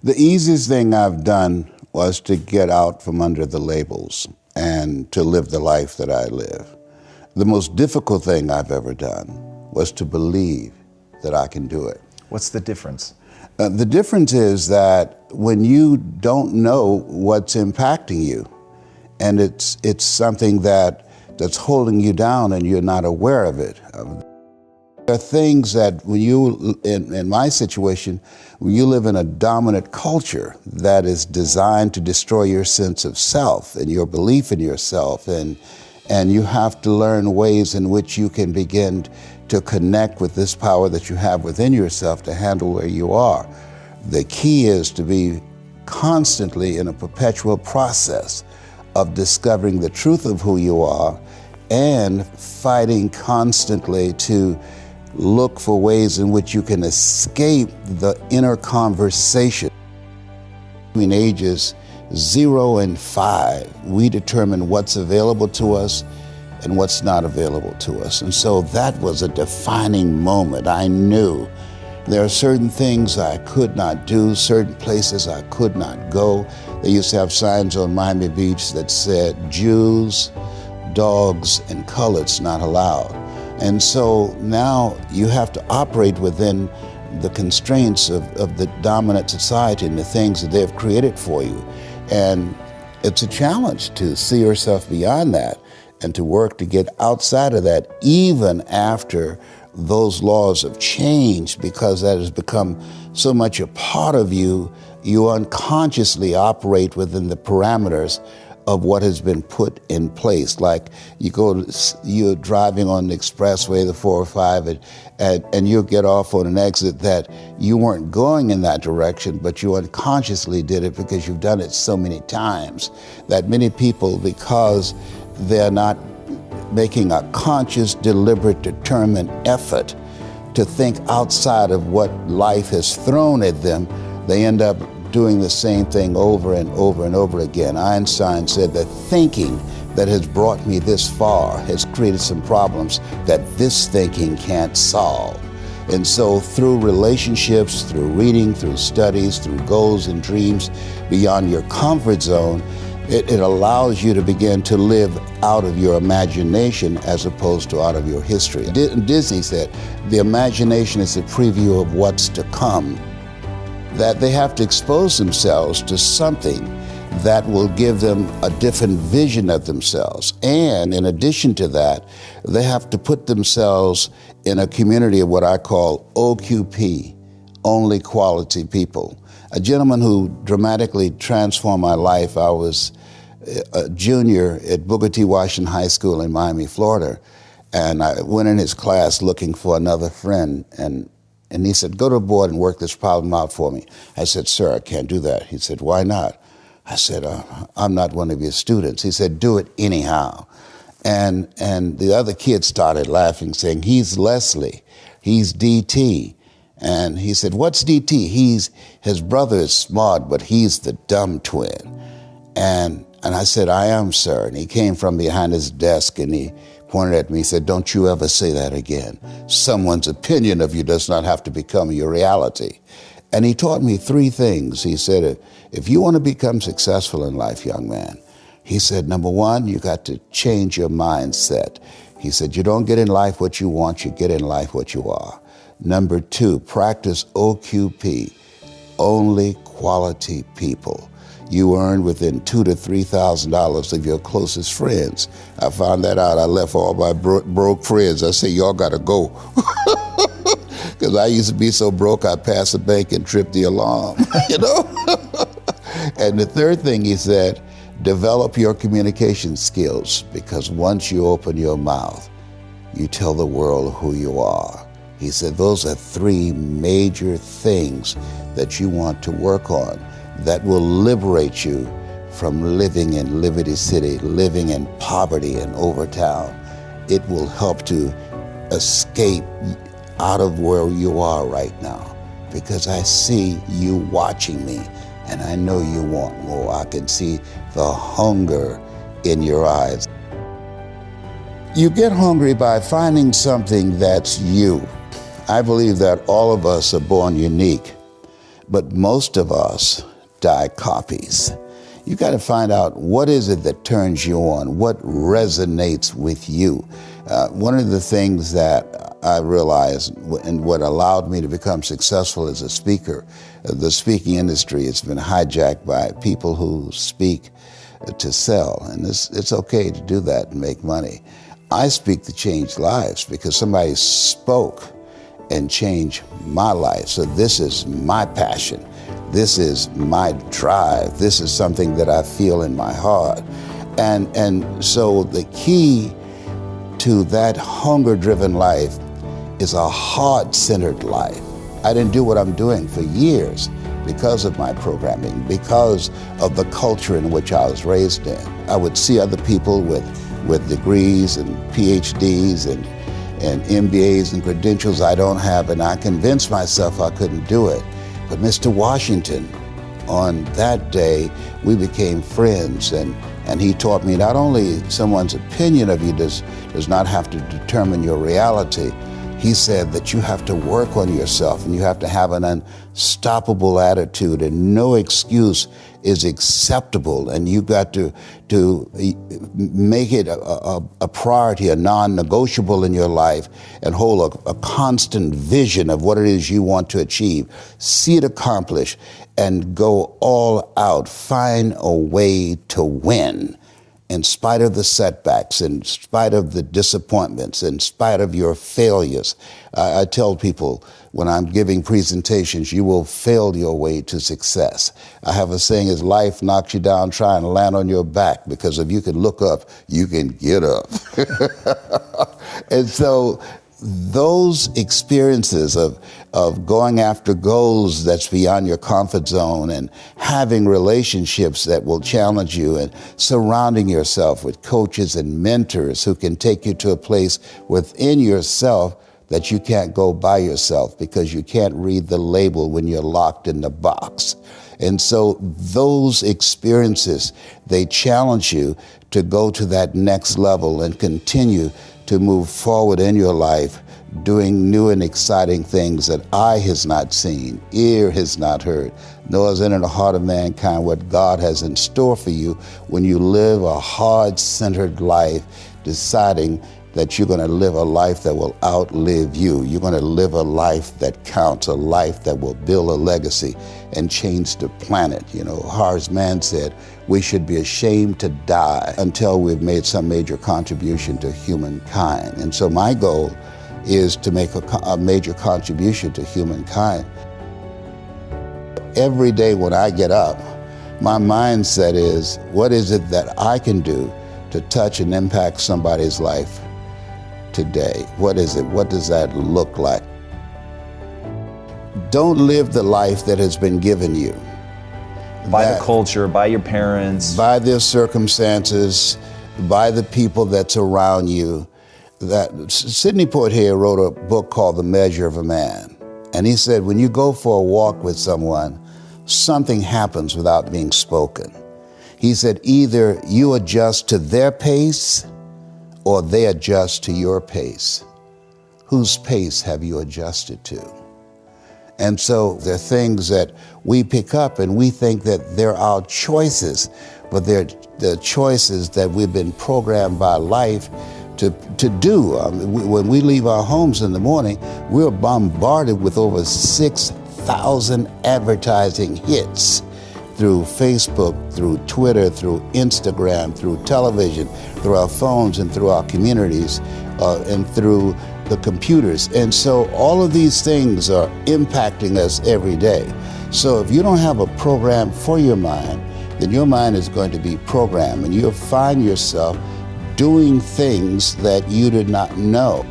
The easiest thing I've done was to get out from under the labels and to live the life that I live. The most difficult thing I've ever done was to believe that I can do it. What's the difference? The difference is that when you don't know what's impacting you, and it's something that's holding you down and you're not aware of it. There are things that when you, in my situation, when you live in a dominant culture that is designed to destroy your sense of self and your belief in yourself, and you have to learn ways in which you can begin to connect with this power that you have within yourself to handle where you are. The key is to be constantly in a perpetual process of discovering the truth of who you are and fighting constantly to look for ways in which you can escape the inner conversation. Between ages 0 and 5, we determine what's available to us and what's not available to us. And so that was a defining moment. I knew there are certain things I could not do, certain places I could not go. They used to have signs on Miami Beach that said, Jews, dogs, and coloreds not allowed. And so now you have to operate within the constraints of the dominant society and the things that they've created for you. And it's a challenge to see yourself beyond that and to work to get outside of that, even after those laws have changed, because that has become so much a part of you. You unconsciously operate within the parameters of what has been put in place. Like you're driving on the expressway, the 405, and you'll get off on an exit that you weren't going in that direction, but you unconsciously did it because you've done it so many times that many people, because they're not making a conscious, deliberate, determined effort to think outside of what life has thrown at them, they end up doing the same thing over and over and over again. Einstein said that thinking that has brought me this far has created some problems that this thinking can't solve. And so through relationships, through reading, through studies, through goals and dreams beyond your comfort zone, it allows you to begin to live out of your imagination as opposed to out of your history. Disney said, the imagination is a preview of what's to come. That they have to expose themselves to something that will give them a different vision of themselves. And in addition to that, they have to put themselves in a community of what I call OQP, only quality people. A gentleman who dramatically transformed my life, I was a junior at Booker T. Washington High School in Miami, Florida, and I went in his class looking for another friend, and he said, go to the board and work this problem out for me. I said, sir, I can't do that. He said, why not? I said, I'm not one of your students. He said, do it anyhow. And the other kids started laughing, saying, he's Leslie, he's DT. And he said, what's DT? His brother is smart, but he's the dumb twin. And I said, I am, sir. And he came from behind his desk and he pointed at me, he said, don't you ever say that again. Someone's opinion of you does not have to become your reality. And he taught me 3 things. He said, if you want to become successful in life, young man, he said, number 1, you got to change your mindset. He said, you don't get in life what you want, you get in life what you are. Number 2, practice OQP, only quality people. You earn within $2,000 to $3,000 of your closest friends. I found that out. I left all my broke friends. I said, y'all gotta go. Because I used to be so broke, I'd pass the bank and trip the alarm, you know? And the 3rd thing he said, develop your communication skills, because once you open your mouth, you tell the world who you are. He said, those are 3 major things that you want to work on that will liberate you from living in Liberty City, living in poverty in Overtown. It will help to escape out of where you are right now, because I see you watching me and I know you want more. I can see the hunger in your eyes. You get hungry by finding something that's you. I believe that all of us are born unique, but most of us die copies. You got to find out what is it that turns you on, what resonates with you. One of the things that I realized and what allowed me to become successful as a speaker, the speaking industry has been hijacked by people who speak to sell, and it's okay to do that and make money. I speak to change lives because somebody spoke and changed my life. So this is my passion. This is my drive. This is something that I feel in my heart. And so the key to that hunger-driven life is a heart-centered life. I didn't do what I'm doing for years because of my programming, because of the culture in which I was raised in. I would see other people with degrees and PhDs and MBAs and credentials I don't have, and I convinced myself I couldn't do it. But Mr. Washington, on that day, we became friends, and he taught me not only someone's opinion of you does not have to determine your reality. He said that you have to work on yourself and you have to have an unstoppable attitude, and no excuse is acceptable, and you got to make it a priority, a non-negotiable in your life, and hold a constant vision of what it is you want to achieve. See it accomplished and go all out. Find a way to win. In spite of the setbacks, in spite of the disappointments, in spite of your failures. I tell people when I'm giving presentations, you will fail your way to success. I have a saying, as life knocks you down, try and land on your back, because if you can look up, you can get up. And so those experiences of going after goals that's beyond your comfort zone, and having relationships that will challenge you, and surrounding yourself with coaches and mentors who can take you to a place within yourself that you can't go by yourself because you can't read the label when you're locked in the box. And so those experiences, they challenge you to go to that next level and continue to move forward in your life, doing new and exciting things that eye has not seen, ear has not heard, nor is in the heart of mankind what God has in store for you when you live a heart-centered life, deciding that you're going to live a life that will outlive you. You're going to live a life that counts, a life that will build a legacy and change the planet. You know, Horace Mann said, we should be ashamed to die until we've made some major contribution to humankind. And so my goal is to make a major contribution to humankind. Every day when I get up, my mindset is, what is it that I can do to touch and impact somebody's life today? What is it? What does that look like? Don't live the life that has been given you. By the culture, by your parents. By their circumstances, by the people that's around you. That Sidney Poitier wrote a book called The Measure of a Man. And he said, when you go for a walk with someone, something happens without being spoken. He said, either you adjust to their pace or they adjust to your pace. Whose pace have you adjusted to? And so there are things that we pick up and we think that they're our choices, but they're the choices that we've been programmed by life to do. When we leave our homes in the morning, we're bombarded with over 6,000 advertising hits through Facebook, through Twitter, through Instagram, through television, through our phones and through our communities, and through the computers. And so all of these things are impacting us every day. So if you don't have a program for your mind, then your mind is going to be programmed, and you'll find yourself doing things that you did not know.